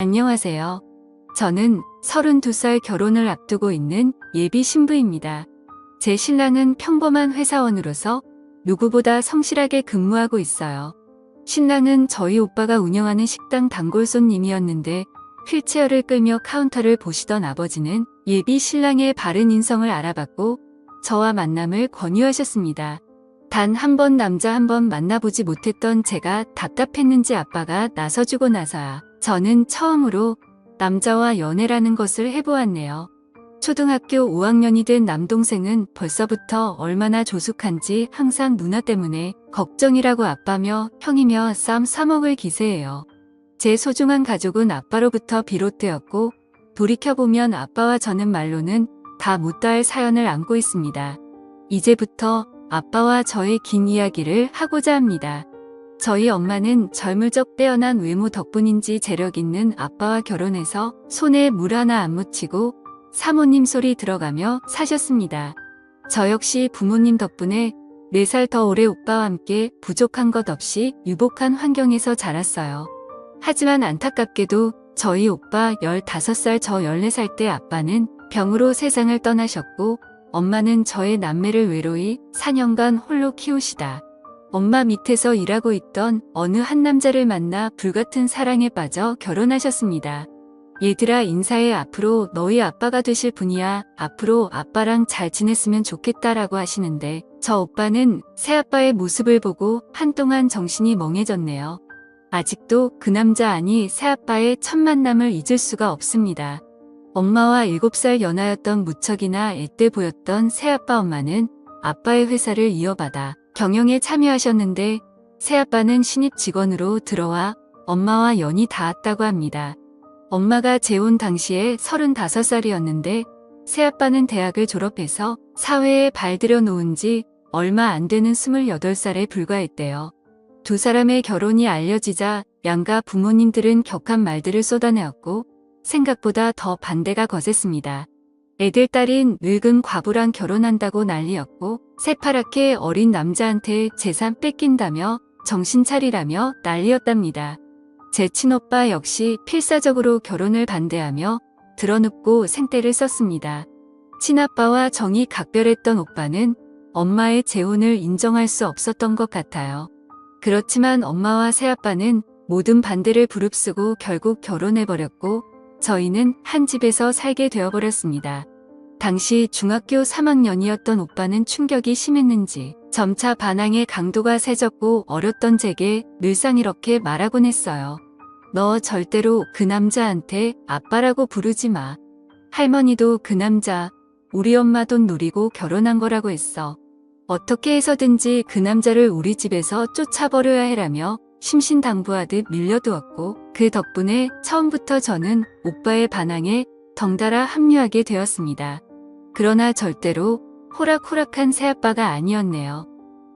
안녕하세요. 저는 32살 결혼을 앞두고 있는 예비 신부입니다. 제 신랑은 평범한 회사원으로서 누구보다 성실하게 근무하고 있어요. 신랑은 저희 오빠가 운영하는 식당 단골 손님이었는데 휠체어를 끌며 카운터를 보시던 아버지는 예비 신랑의 바른 인성을 알아봤고 저와 만남을 권유하셨습니다. 단 한 번 남자 한 번 만나보지 못했던 제가 답답했는지 아빠가 나서주고 나서야 저는 처음으로 남자와 연애라는 것을 해보았네요. 초등학교 5학년이 된 남동생은 벌써부터 얼마나 조숙한지 항상 누나 때문에 걱정이라고 아빠며 형이며 쌈 싸먹을 기세예요. 제 소중한 가족은 아빠로부터 비롯되었고 돌이켜보면 아빠와 저는 말로는 다 못다할 사연을 안고 있습니다. 이제부터 아빠와 저의 긴 이야기를 하고자 합니다. 저희 엄마는 젊을 적 빼어난 외모 덕분인지 재력 있는 아빠와 결혼해서 손에 물 하나 안 묻히고 사모님 소리 들어가며 사셨습니다. 저 역시 부모님 덕분에 4살 더 오래 오빠와 함께 부족한 것 없이 유복한 환경에서 자랐어요. 하지만 안타깝게도 저희 오빠 15살 저 14살 때 아빠는 병으로 세상을 떠나셨고 엄마는 저의 남매를 외로이 4년간 홀로 키우시다 엄마 밑에서 일하고 있던 어느 한 남자를 만나 불같은 사랑에 빠져 결혼하셨습니다. 얘들아 인사해. 앞으로 너희 아빠가 되실 분이야. 앞으로 아빠랑 잘 지냈으면 좋겠다라고 하시는데 저 오빠는 새아빠의 모습을 보고 한동안 정신이 멍해졌네요. 아직도 그 남자 아니 새아빠의 첫 만남을 잊을 수가 없습니다. 엄마와 7살 연하였던 무척이나 앳돼 보였던 새아빠 엄마는 아빠의 회사를 이어받아 경영에 참여하셨는데 새아빠는 신입 직원으로 들어와 엄마와 연이 닿았다고 합니다. 엄마가 재혼 당시에 35살이었는데 새아빠는 대학을 졸업해서 사회에 발들여 놓은 지 얼마 안 되는 28살에 불과했대요. 두 사람의 결혼이 알려지자 양가 부모님들은 격한 말들을 쏟아내었고 생각보다 더 반대가 거셌습니다. 애들 딸인 늙은 과부랑 결혼한다고 난리였고 새파랗게 어린 남자한테 재산 뺏긴다며 정신 차리라며 난리였답니다. 제 친오빠 역시 필사적으로 결혼을 반대하며 드러눕고 생떼를 썼습니다. 친아빠와 정이 각별했던 오빠는 엄마의 재혼을 인정할 수 없었던 것 같아요. 그렇지만 엄마와 새아빠는 모든 반대를 부릅쓰고 결국 결혼해버렸고 저희는 한 집에서 살게 되어버렸습니다. 당시 중학교 3학년이었던 오빠는 충격이 심했는지 점차 반항의 강도가 세졌고 어렸던 제게 늘상 이렇게 말하곤 했어요. 너 절대로 그 남자한테 아빠라고 부르지 마. 할머니도 그 남자 우리 엄마 돈 노리고 결혼한 거라고 했어. 어떻게 해서든지 그 남자를 우리 집에서 쫓아버려야 해라며 심신당부하듯 밀려두었고 그 덕분에 처음부터 저는 오빠의 반항에 덩달아 합류하게 되었습니다. 그러나 절대로 호락호락한 새아빠가 아니었네요.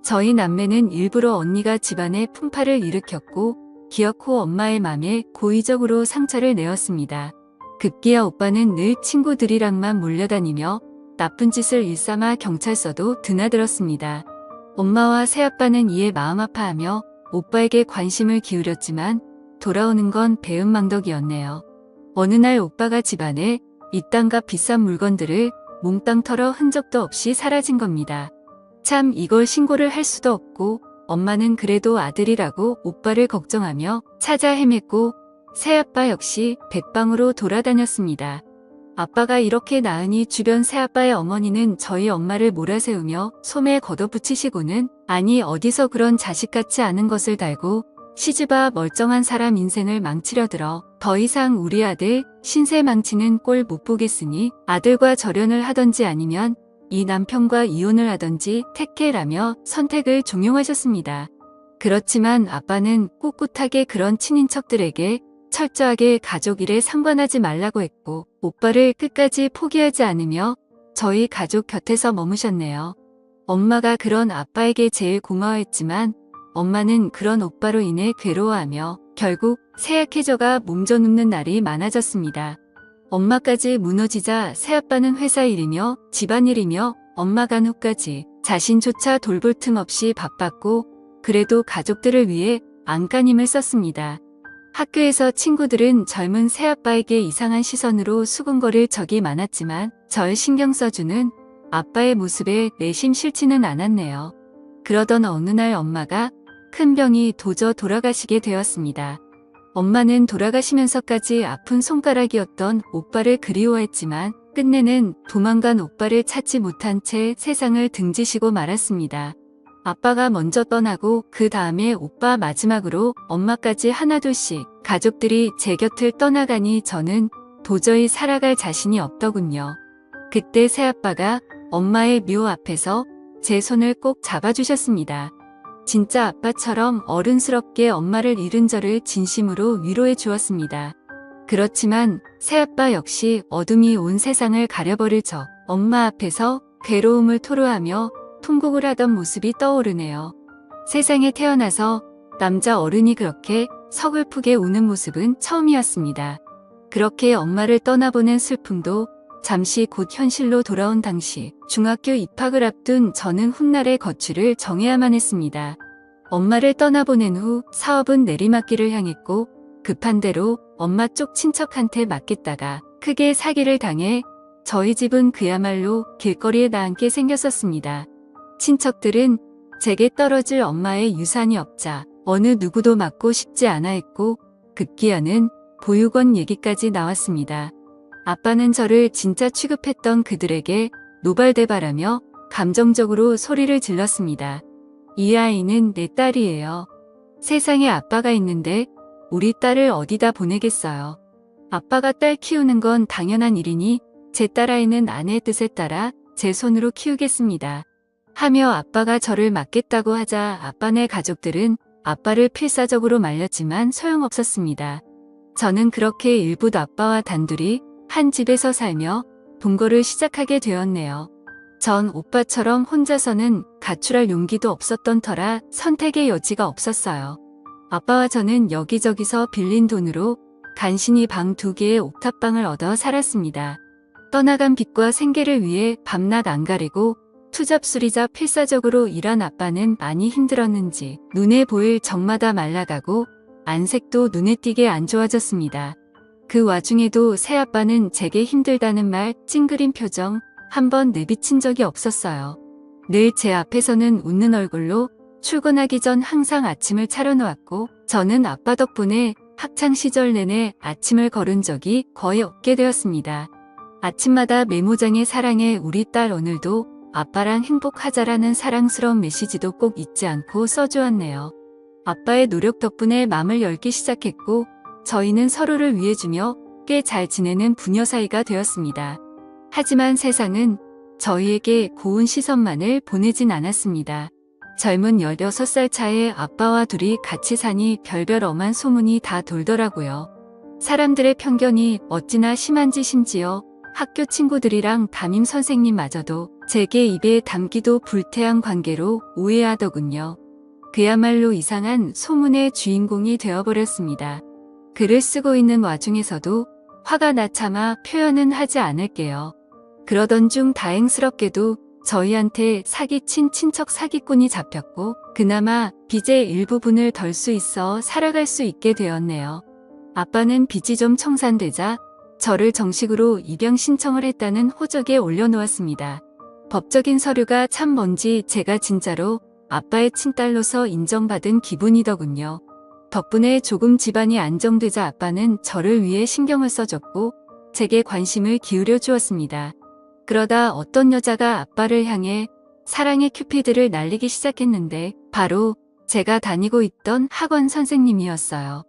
저희 남매는 일부러 언니가 집안에 풍파를 일으켰고 기어코 엄마의 맘에 고의적으로 상처를 내었습니다. 급기야 오빠는 늘 친구들이랑만 몰려다니며 나쁜 짓을 일삼아 경찰서도 드나들었습니다. 엄마와 새아빠는 이에 마음 아파하며 오빠에게 관심을 기울였지만 돌아오는 건 배은망덕이었네요. 어느 날 오빠가 집안에 이딴값 비싼 물건들을 몽땅 털어 흔적도 없이 사라진 겁니다. 참 이걸 신고를 할 수도 없고 엄마는 그래도 아들이라고 오빠를 걱정하며 찾아 헤맸고 새아빠 역시 백방으로 돌아다녔습니다. 아빠가 이렇게 나으니 주변 새아빠의 어머니는 저희 엄마를 몰아세우며 소매 걷어붙이시고는 아니 어디서 그런 자식같이 않은 것을 달고 시집아 멀쩡한 사람 인생을 망치려 들어 더 이상 우리 아들 신세 망치는 꼴 못 보겠으니 아들과 절연을 하던지 아니면 이 남편과 이혼을 하던지 택해라며 선택을 종용하셨습니다. 그렇지만 아빠는 꿋꿋하게 그런 친인척들에게 철저하게 가족 일에 상관하지 말라고 했고 오빠를 끝까지 포기하지 않으며 저희 가족 곁에서 머무셨네요. 엄마가 그런 아빠에게 제일 고마워했지만 엄마는 그런 오빠로 인해 괴로워하며 결국 쇠약해져가 몸져눕는 날이 많아졌습니다. 엄마까지 무너지자 새아빠는 회사 일이며 집안일이며 엄마 간호까지 자신조차 돌볼 틈 없이 바빴고 그래도 가족들을 위해 안간힘을 썼습니다. 학교에서 친구들은 젊은 새아빠에게 이상한 시선으로 수군거릴 적이 많았지만 절 신경 써주는 아빠의 모습에 내심 싫지는 않았네요. 그러던 어느 날 엄마가 큰 병이 도저 돌아가시게 되었습니다. 엄마는 돌아가시면서까지 아픈 손가락이었던 오빠를 그리워했지만 끝내는 도망간 오빠를 찾지 못한 채 세상을 등지시고 말았습니다. 아빠가 먼저 떠나고 그 다음에 오빠 마지막으로 엄마까지 하나둘씩 가족들이 제 곁을 떠나가니 저는 도저히 살아갈 자신이 없더군요. 그때 새아빠가 엄마의 묘 앞에서 제 손을 꼭 잡아주셨습니다. 진짜 아빠처럼 어른스럽게 엄마를 잃은 저를 진심으로 위로해 주었습니다. 그렇지만 새아빠 역시 어둠이 온 세상을 가려버릴 저 엄마 앞에서 괴로움을 토로하며 통곡을 하던 모습이 떠오르네요. 세상에 태어나서 남자 어른이 그렇게 서글프게 우는 모습은 처음이었습니다. 그렇게 엄마를 떠나보낸 슬픔도 잠시 곧 현실로 돌아온 당시 중학교 입학을 앞둔 저는 훗날의 거취를 정해야만 했습니다. 엄마를 떠나보낸 후 사업은 내리막길을 향했고 급한 대로 엄마 쪽 친척한테 맡겼다가 크게 사기를 당해 저희 집은 그야말로 길거리에 나앉게 생겼었습니다. 친척들은 제게 떨어질 엄마의 유산이 없자 어느 누구도 맡고 싶지 않아 했고 급기야는 보육원 얘기까지 나왔습니다. 아빠는 저를 진짜 취급했던 그들에게 노발대발하며 감정적으로 소리를 질렀습니다. 이 아이는 내 딸이에요. 세상에 아빠가 있는데 우리 딸을 어디다 보내겠어요. 아빠가 딸 키우는 건 당연한 일이니 제 딸아이는 아내의 뜻에 따라 제 손으로 키우겠습니다. 하며 아빠가 저를 맡겠다고 하자 아빠네 가족들은 아빠를 필사적으로 말렸지만 소용없었습니다. 저는 그렇게 일붓 아빠와 단둘이 한 집에서 살며 동거를 시작하게 되었네요. 전 오빠처럼 혼자서는 가출할 용기도 없었던 터라 선택의 여지가 없었어요. 아빠와 저는 여기저기서 빌린 돈으로 간신히 방 2개의 옥탑방을 얻어 살았습니다. 떠나간 빚과 생계를 위해 밤낮 안 가리고 투잡술이자 필사적으로 일한 아빠는 많이 힘들었는지 눈에 보일 적마다 말라가고 안색도 눈에 띄게 안 좋아졌습니다. 그 와중에도 새아빠는 제게 힘들다는 말 찡그린 표정 한번 내비친 적이 없었어요. 늘 제 앞에서는 웃는 얼굴로 출근하기 전 항상 아침을 차려놓았고 저는 아빠 덕분에 학창시절 내내 아침을 거른 적이 거의 없게 되었습니다. 아침마다 메모장에 사랑해 우리 딸 오늘도 아빠랑 행복하자라는 사랑스러운 메시지도 꼭 잊지 않고 써주었네요. 아빠의 노력 덕분에 마음을 열기 시작했고 저희는 서로를 위해주며 꽤 잘 지내는 부녀 사이가 되었습니다. 하지만 세상은 저희에게 고운 시선만을 보내진 않았습니다. 젊은 16살 차에 아빠와 둘이 같이 사니 별별 엄한 소문이 다 돌더라고요. 사람들의 편견이 어찌나 심한지 심지어 학교 친구들이랑 담임 선생님마저도 제게 입에 담기도 불태한 관계로 오해하더군요. 그야말로 이상한 소문의 주인공이 되어버렸습니다. 글을 쓰고 있는 와중에서도 화가 나차마 표현은 하지 않을게요. 그러던 중 다행스럽게도 저희한테 사기친 친척 사기꾼이 잡혔고 그나마 빚의 일부분을 덜 수 있어 살아갈 수 있게 되었네요. 아빠는 빚이 좀 청산되자 저를 정식으로 입양 신청을 했다는 호적에 올려놓았습니다. 법적인 서류가 참 뭔지 제가 진짜로 아빠의 친딸로서 인정받은 기분이더군요. 덕분에 조금 집안이 안정되자 아빠는 저를 위해 신경을 써줬고 제게 관심을 기울여 주었습니다. 그러다 어떤 여자가 아빠를 향해 사랑의 큐피드를 날리기 시작했는데 바로 제가 다니고 있던 학원 선생님이었어요.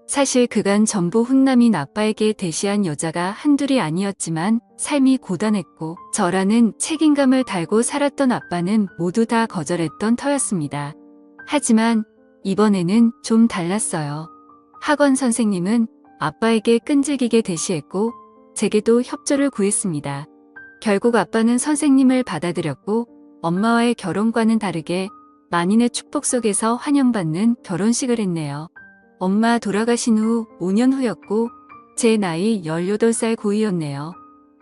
사실 그간 전부 훈남인 아빠에게 대시한 여자가 한둘이 아니었지만 삶이 고단했고 저라는 책임감을 달고 살았던 아빠는 모두 다 거절했던 터였습니다. 하지만 이번에는 좀 달랐어요. 학원 선생님은 아빠에게 끈질기게 대시했고 제게도 협조를 구했습니다. 결국 아빠는 선생님을 받아들였고 엄마와의 결혼과는 다르게 만인의 축복 속에서 환영받는 결혼식을 했네요. 엄마 돌아가신 후 5년 후였고 제 나이 18살 고이였네요.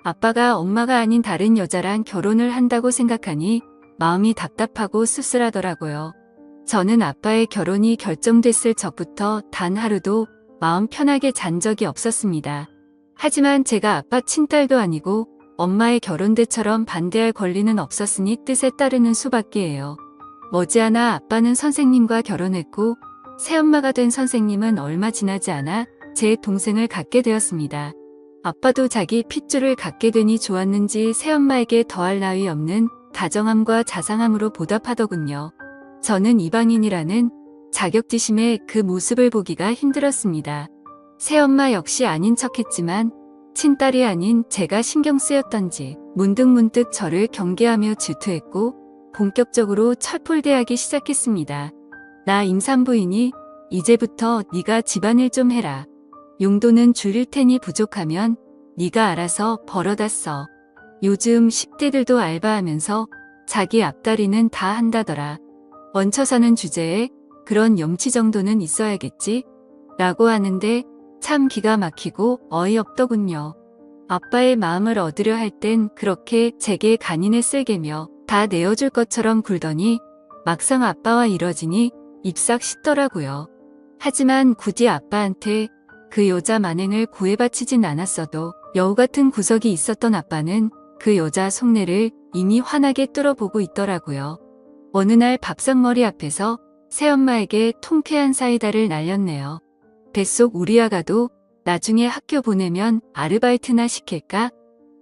아빠가 엄마가 아닌 다른 여자랑 결혼을 한다고 생각하니 마음이 답답하고 씁쓸하더라고요. 저는 아빠의 결혼이 결정됐을 적부터 단 하루도 마음 편하게 잔 적이 없었습니다. 하지만 제가 아빠 친딸도 아니고 엄마의 결혼대처럼 반대할 권리는 없었으니 뜻에 따르는 수밖에예요. 머지않아 아빠는 선생님과 결혼했고 새엄마가 된 선생님은 얼마 지나지 않아 제 동생을 갖게 되었습니다. 아빠도 자기 핏줄을 갖게 되니 좋았는지 새엄마에게 더할 나위 없는 다정함과 자상함으로 보답하더군요. 저는 이방인이라는 자격지심에 그 모습을 보기가 힘들었습니다. 새엄마 역시 아닌 척했지만 친딸이 아닌 제가 신경 쓰였던지 문득문득 저를 경계하며 질투했고 본격적으로 철풀대하기 시작했습니다. 나 임산부이니 이제부터 네가 집안일 좀 해라. 용돈은 줄일 테니 부족하면 네가 알아서 벌어다 써. 요즘 10대들도 알바하면서 자기 앞다리는 다 한다더라. 얹혀 사는 주제에 그런 염치 정도는 있어야겠지? 라고 하는데 참 기가 막히고 어이없더군요. 아빠의 마음을 얻으려 할 땐 그렇게 제게 간인을 쓸개며 다 내어줄 것처럼 굴더니 막상 아빠와 이뤄지니 잎싹 씻더라고요. 하지만 굳이 아빠한테 그 여자 만행을 구애바치진 않았어도 여우 같은 구석이 있었던 아빠는 그 여자 속내를 이미 환하게 뚫어보고 있더라고요. 어느 날 밥상머리 앞에서 새엄마에게 통쾌한 사이다를 날렸네요. 뱃속 우리 아가도 나중에 학교 보내면 아르바이트나 시킬까?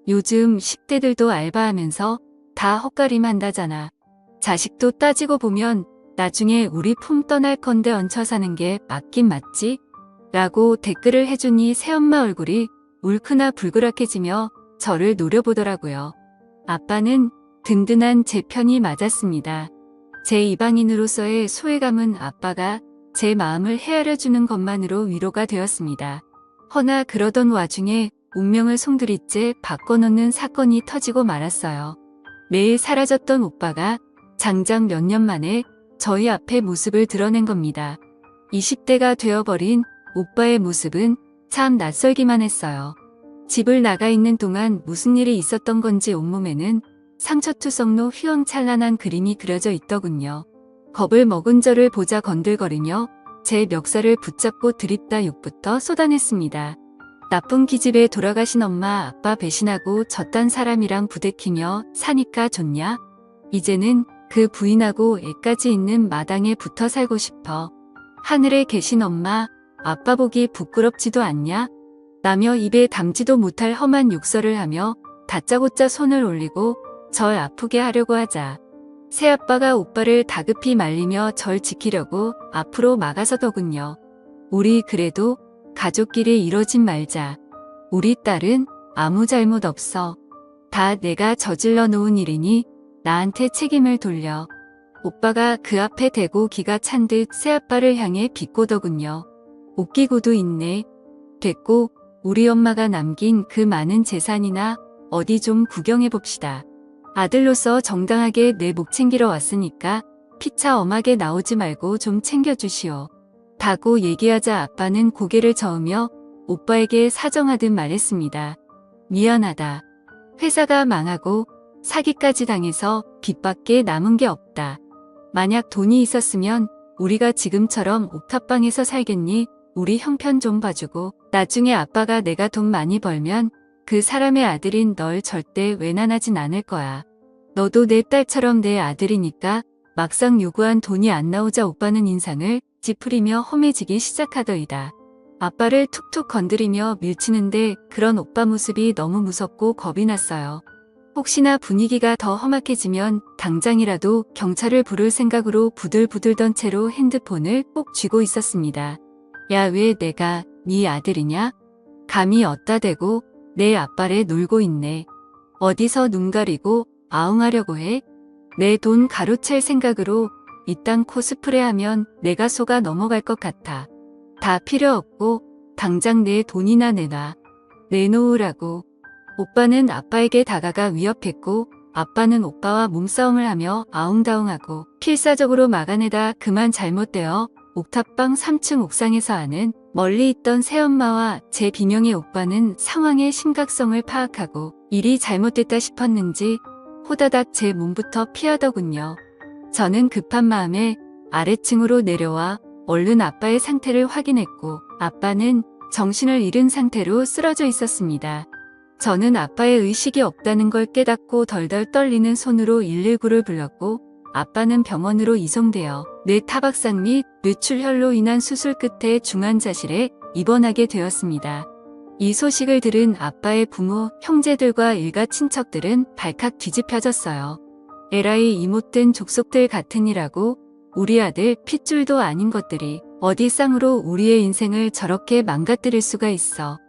요즘 10대들도 알바하면서 다 헛가림 한다잖아. 자식도 따지고 보면 나중에 우리 품 떠날 건데 얹혀 사는 게 맞긴 맞지? 라고 댓글을 해주니 새엄마 얼굴이 울크나 불그락해지며 저를 노려보더라고요. 아빠는 든든한 제 편이 맞았습니다. 제 이방인으로서의 소외감은 아빠가 제 마음을 헤아려주는 것만으로 위로가 되었습니다. 허나 그러던 와중에 운명을 송두리째 바꿔놓는 사건이 터지고 말았어요. 매일 사라졌던 오빠가 장장 몇 년 만에 저희 앞에 모습을 드러낸 겁니다. 20대가 되어버린 오빠의 모습은 참 낯설기만 했어요. 집을 나가 있는 동안 무슨 일이 있었던 건지 온몸에는 상처투성로 휘황찬란한 그림이 그려져 있더군요. 겁을 먹은 저를 보자 건들거리며 제 멱살을 붙잡고 드립다 욕부터 쏟아냈습니다. 나쁜 기집애 돌아가신 엄마 아빠 배신하고 저딴 사람이랑 부대끼며 사니까 좋냐? 이제는 그 부인하고 애까지 있는 마당에 붙어 살고 싶어. 하늘에 계신 엄마 아빠 보기 부끄럽지도 않냐? 라며 입에 담지도 못할 험한 욕설을 하며 다짜고짜 손을 올리고 절 아프게 하려고 하자. 새아빠가 오빠를 다급히 말리며 절 지키려고 앞으로 막아서더군요. 우리 그래도 가족끼리 이러진 말자. 우리 딸은 아무 잘못 없어. 다 내가 저질러 놓은 일이니 나한테 책임을 돌려. 오빠가 그 앞에 대고 기가 찬 듯 새아빠를 향해 비꼬더군요. 웃기고도 있네. 됐고 우리 엄마가 남긴 그 많은 재산이나 어디 좀 구경해봅시다. 아들로서 정당하게 내 목 챙기러 왔으니까 피차 엄하게 나오지 말고 좀 챙겨주시오. 다고 얘기하자 아빠는 고개를 저으며 오빠에게 사정하듯 말했습니다. 미안하다. 회사가 망하고 사기까지 당해서 빚밖에 남은 게 없다. 만약 돈이 있었으면 우리가 지금처럼 옥탑방에서 살겠니? 우리 형편 좀 봐주고 나중에 아빠가 내가 돈 많이 벌면 그 사람의 아들인 널 절대 외난하진 않을 거야. 너도 내 딸처럼 내 아들이니까. 막상 요구한 돈이 안 나오자 오빠는 인상을 찌푸리며 험해지기 시작하더이다. 아빠를 툭툭 건드리며 밀치는데 그런 오빠 모습이 너무 무섭고 겁이 났어요. 혹시나 분위기가 더 험악해지면 당장이라도 경찰을 부를 생각으로 부들부들던 채로 핸드폰을 꼭 쥐고 있었습니다. 야, 왜 내가 네 아들이냐? 감히 어따 대고 내 아빠를 놀고 있네. 어디서 눈 가리고 아웅하려고 해? 내 돈 가로챌 생각으로 이딴 코스프레하면 내가 속아 넘어갈 것 같아. 다 필요 없고 당장 내 돈이나 내놔. 내놓으라고. 오빠는 아빠에게 다가가 위협했고 아빠는 오빠와 몸싸움을 하며 아웅다웅하고 필사적으로 막아내다 그만 잘못되어 옥탑방 3층 옥상에서 하는 멀리 있던 새엄마와 제 비명의 오빠는 상황의 심각성을 파악하고 일이 잘못됐다 싶었는지 호다닥 제 몸부터 피하더군요. 저는 급한 마음에 아래층으로 내려와 얼른 아빠의 상태를 확인했고 아빠는 정신을 잃은 상태로 쓰러져 있었습니다. 저는 아빠의 의식이 없다는 걸 깨닫고 덜덜 떨리는 손으로 119를 불렀고 아빠는 병원으로 이송되어 뇌타박상 및 뇌출혈로 인한 수술 끝에 중환자실에 입원하게 되었습니다. 이 소식을 들은 아빠의 부모, 형제들과 일가 친척들은 발칵 뒤집혀졌어요. 에라이 이 못된 족속들 같으니라고 우리 아들 핏줄도 아닌 것들이 어디 쌍으로 우리의 인생을 저렇게 망가뜨릴 수가 있어.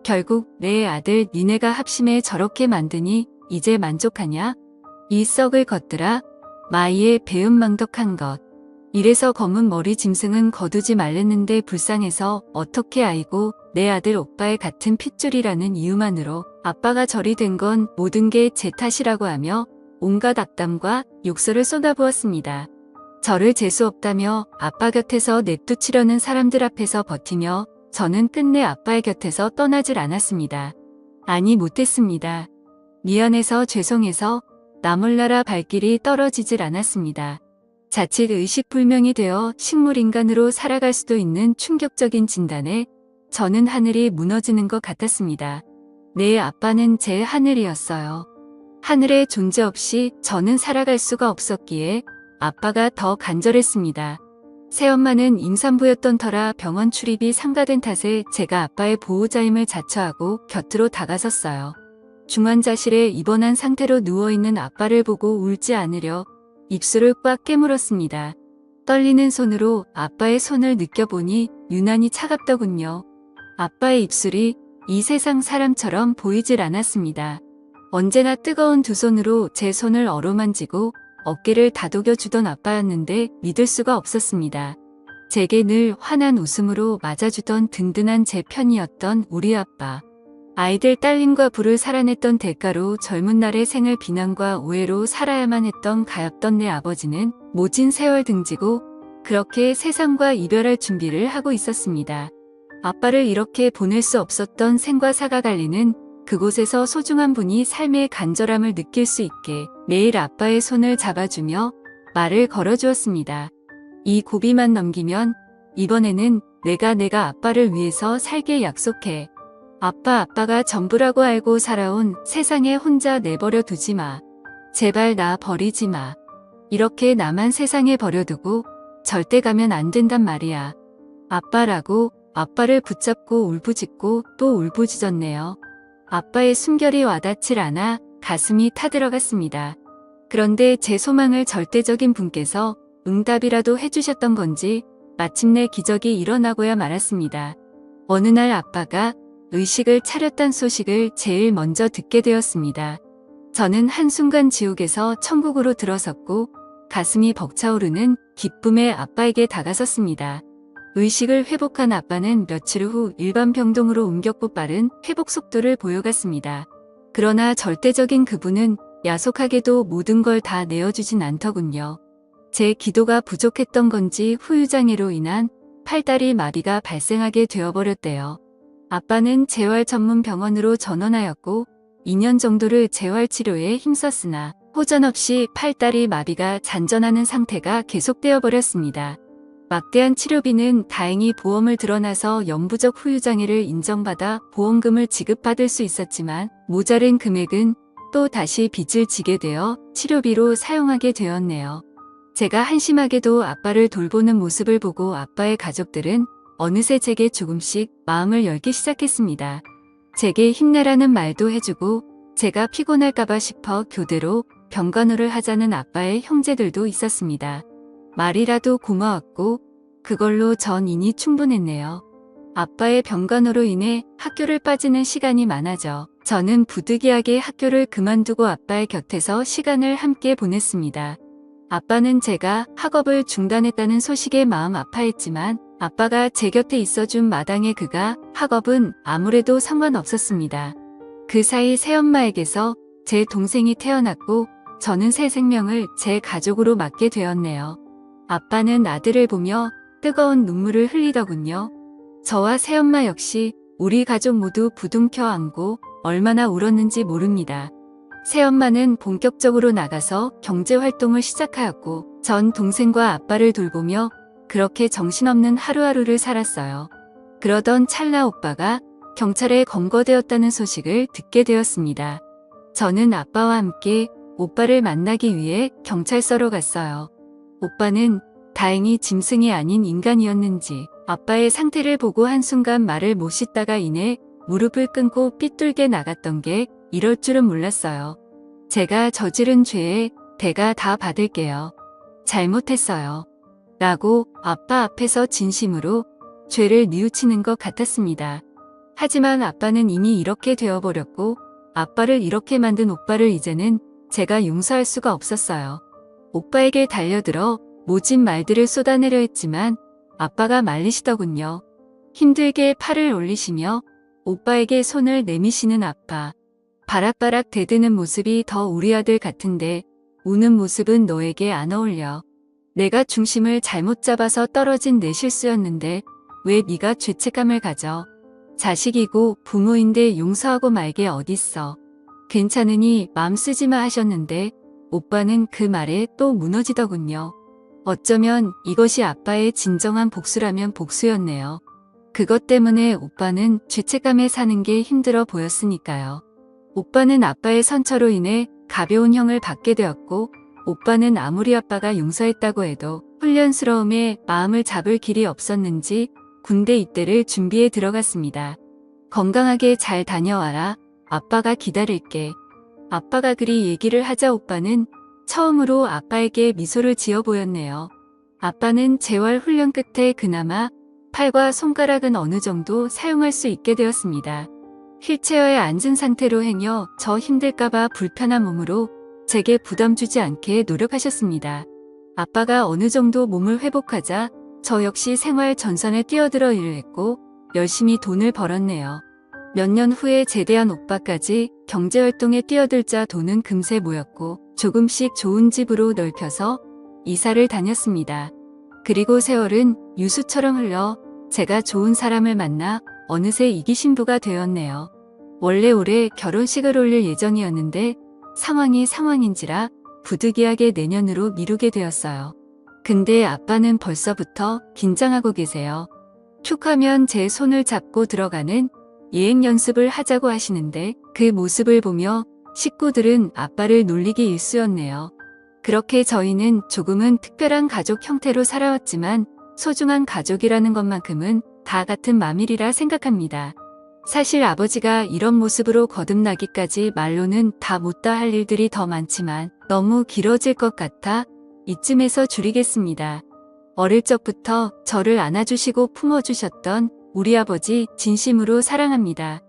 결국 내 아들 니네가 합심해 저렇게 만드니 이제 만족하냐? 이 썩을 것들아, 마이의 배은망덕한 것. 이래서 검은 머리 짐승은 거두지 말랬는데 불쌍해서 어떻게 아이고 내 아들 오빠의 같은 핏줄이라는 이유만으로 아빠가 저리 된 건 모든 게 제 탓이라고 하며 온갖 악담과 욕설을 쏟아부었습니다. 저를 재수 없다며 아빠 곁에서 냅두치려는 사람들 앞에서 버티며 저는 끝내 아빠의 곁에서 떠나질 않았습니다. 아니 못했습니다. 미안해서 죄송해서 나 몰라라 발길이 떨어지질 않았습니다. 자칫 의식불명이 되어 식물인간으로 살아갈 수도 있는 충격적인 진단에 저는 하늘이 무너지는 것 같았습니다. 내 아빠는 제 하늘이었어요. 하늘의 존재 없이 저는 살아갈 수가 없었기에 아빠가 더 간절했습니다. 새엄마는 임산부였던 터라 병원 출입이 삼가된 탓에 제가 아빠의 보호자임을 자처하고 곁으로 다가섰어요. 중환자실에 입원한 상태로 누워있는 아빠를 보고 울지 않으려 입술을 꽉 깨물었습니다. 떨리는 손으로 아빠의 손을 느껴보니 유난히 차갑더군요. 아빠의 입술이 이 세상 사람처럼 보이질 않았습니다. 언제나 뜨거운 두 손으로 제 손을 어루만지고 어깨를 다독여주던 아빠였는데 믿을 수가 없었습니다. 제게 늘 환한 웃음으로 맞아주던 든든한 제 편이었던 우리 아빠. 아이들 딸림과 부를 살아냈던 대가로 젊은 날의 생을 비난과 오해로 살아야만 했던 가엾던 내 아버지는 모진 세월 등지고 그렇게 세상과 이별할 준비를 하고 있었습니다. 아빠를 이렇게 보낼 수 없었던 생과 사가 갈리는 그곳에서 소중한 분이 삶의 간절함을 느낄 수 있게 매일 아빠의 손을 잡아주며 말을 걸어주었습니다. 이 고비만 넘기면 이번에는 내가 아빠를 위해서 살게 약속해. 아빠가 전부라고 알고 살아온 세상에 혼자 내버려 두지 마. 제발 나 버리지 마. 이렇게 나만 세상에 버려두고 절대 가면 안 된단 말이야. 아빠라고 아빠를 붙잡고 울부짖고 또 울부짖었네요. 아빠의 숨결이 와닿질 않아 가슴이 타들어갔습니다. 그런데 제 소망을 절대적인 분께서 응답이라도 해주셨던 건지 마침내 기적이 일어나고야 말았습니다. 어느 날 아빠가 의식을 차렸단 소식을 제일 먼저 듣게 되었습니다. 저는 한순간 지옥에서 천국으로 들어섰고 가슴이 벅차오르는 기쁨에 아빠에게 다가섰습니다. 의식을 회복한 아빠는 며칠 후 일반 병동으로 옮겼고 빠른 회복 속도를 보여갔습니다. 그러나 절대적인 그분은 야속하게도 모든 걸 다 내어주진 않더군요. 제 기도가 부족했던 건지 후유장애로 인한 팔다리 마비가 발생하게 되어버렸대요. 아빠는 재활 전문 병원으로 전원하였고 2년 정도를 재활치료에 힘썼으나 호전없이 팔다리 마비가 잔전하는 상태가 계속되어 버렸습니다. 막대한 치료비는 다행히 보험을 들어나서 영부적 후유장애를 인정받아 보험금을 지급받을 수 있었지만 모자른 금액은 또 다시 빚을 지게 되어 치료비로 사용하게 되었네요. 제가 한심하게도 아빠를 돌보는 모습을 보고 아빠의 가족들은 어느새 제게 조금씩 마음을 열기 시작했습니다. 제게 힘내라는 말도 해주고 제가 피곤할까봐 싶어 교대로 병간호를 하자는 아빠의 형제들도 있었습니다. 말이라도 고마웠고 그걸로 전 이니 충분했네요. 아빠의 병간호로 인해 학교를 빠지는 시간이 많아져 저는 부득이하게 학교를 그만두고 아빠의 곁에서 시간을 함께 보냈습니다. 아빠는 제가 학업을 중단했다는 소식에 마음 아파했지만 아빠가 제 곁에 있어준 마당에 그가 학업은 아무래도 상관없었습니다. 그 사이 새엄마에게서 제 동생이 태어났고 저는 새 생명을 제 가족으로 맞게 되었네요. 아빠는 아들을 보며 뜨거운 눈물을 흘리더군요. 저와 새엄마 역시 우리 가족 모두 부둥켜 안고 얼마나 울었는지 모릅니다. 새엄마는 본격적으로 나가서 경제활동을 시작하였고 전 동생과 아빠를 돌보며 그렇게 정신없는 하루하루를 살았어요. 그러던 찰나 오빠가 경찰에 검거되었다는 소식을 듣게 되었습니다. 저는 아빠와 함께 오빠를 만나기 위해 경찰서로 갔어요. 오빠는 다행히 짐승이 아닌 인간이었는지 아빠의 상태를 보고 한순간 말을 못 잇다가 이내 무릎을 꿇고 삐뚤게 나갔던 게 이럴 줄은 몰랐어요. 제가 저지른 죄에 대가 다 받을게요. 잘못했어요. 라고 아빠 앞에서 진심으로 죄를 뉘우치는 것 같았습니다. 하지만 아빠는 이미 이렇게 되어버렸고 아빠를 이렇게 만든 오빠를 이제는 제가 용서할 수가 없었어요. 오빠에게 달려들어 모진 말들을 쏟아내려 했지만 아빠가 말리시더군요. 힘들게 팔을 올리시며 오빠에게 손을 내미시는 아빠. 바락바락 대드는 모습이 더 우리 아들 같은데 우는 모습은 너에게 안 어울려. 내가 중심을 잘못 잡아서 떨어진 내 실수였는데 왜 네가 죄책감을 가져. 자식이고 부모인데 용서하고 말게 어딨어. 괜찮으니 맘 쓰지 마 하셨는데 오빠는 그 말에 또 무너지더군요. 어쩌면 이것이 아빠의 진정한 복수라면 복수였네요. 그것 때문에 오빠는 죄책감에 사는 게 힘들어 보였으니까요. 오빠는 아빠의 선처로 인해 가벼운 형을 받게 되었고 오빠는 아무리 아빠가 용서했다고 해도 훈련스러움에 마음을 잡을 길이 없었는지 군대 입대를 준비해 들어갔습니다. 건강하게 잘 다녀와라. 아빠가 기다릴게. 아빠가 그리 얘기를 하자 오빠는 처음으로 아빠에게 미소를 지어 보였네요. 아빠는 재활 훈련 끝에 그나마 팔과 손가락은 어느 정도 사용할 수 있게 되었습니다. 휠체어에 앉은 상태로 행여 저 힘들까봐 불편한 몸으로 제게 부담 주지 않게 노력하셨습니다. 아빠가 어느 정도 몸을 회복하자 저 역시 생활 전선에 뛰어들어 일을 했고 열심히 돈을 벌었네요. 몇 년 후에 제대한 오빠까지 경제활동에 뛰어들자 돈은 금세 모였고 조금씩 좋은 집으로 넓혀서 이사를 다녔습니다. 그리고 세월은 유수처럼 흘러 제가 좋은 사람을 만나 어느새 이기 신부가 되었네요. 원래 올해 결혼식을 올릴 예정이었는데 상황이 상황인지라 부득이하게 내년으로 미루게 되었어요. 근데 아빠는 벌써부터 긴장하고 계세요. 툭 하면 제 손을 잡고 들어가는 예행 연습을 하자고 하시는데 그 모습을 보며 식구들은 아빠를 놀리기 일쑤였네요. 그렇게 저희는 조금은 특별한 가족 형태로 살아왔지만 소중한 가족이라는 것만큼은 다 같은 마음이라 생각합니다. 사실 아버지가 이런 모습으로 거듭나기까지 말로는 다 못다 할 일들이 더 많지만 너무 길어질 것 같아 이쯤에서 줄이겠습니다. 어릴 적부터 저를 안아주시고 품어주셨던 우리 아버지 진심으로 사랑합니다.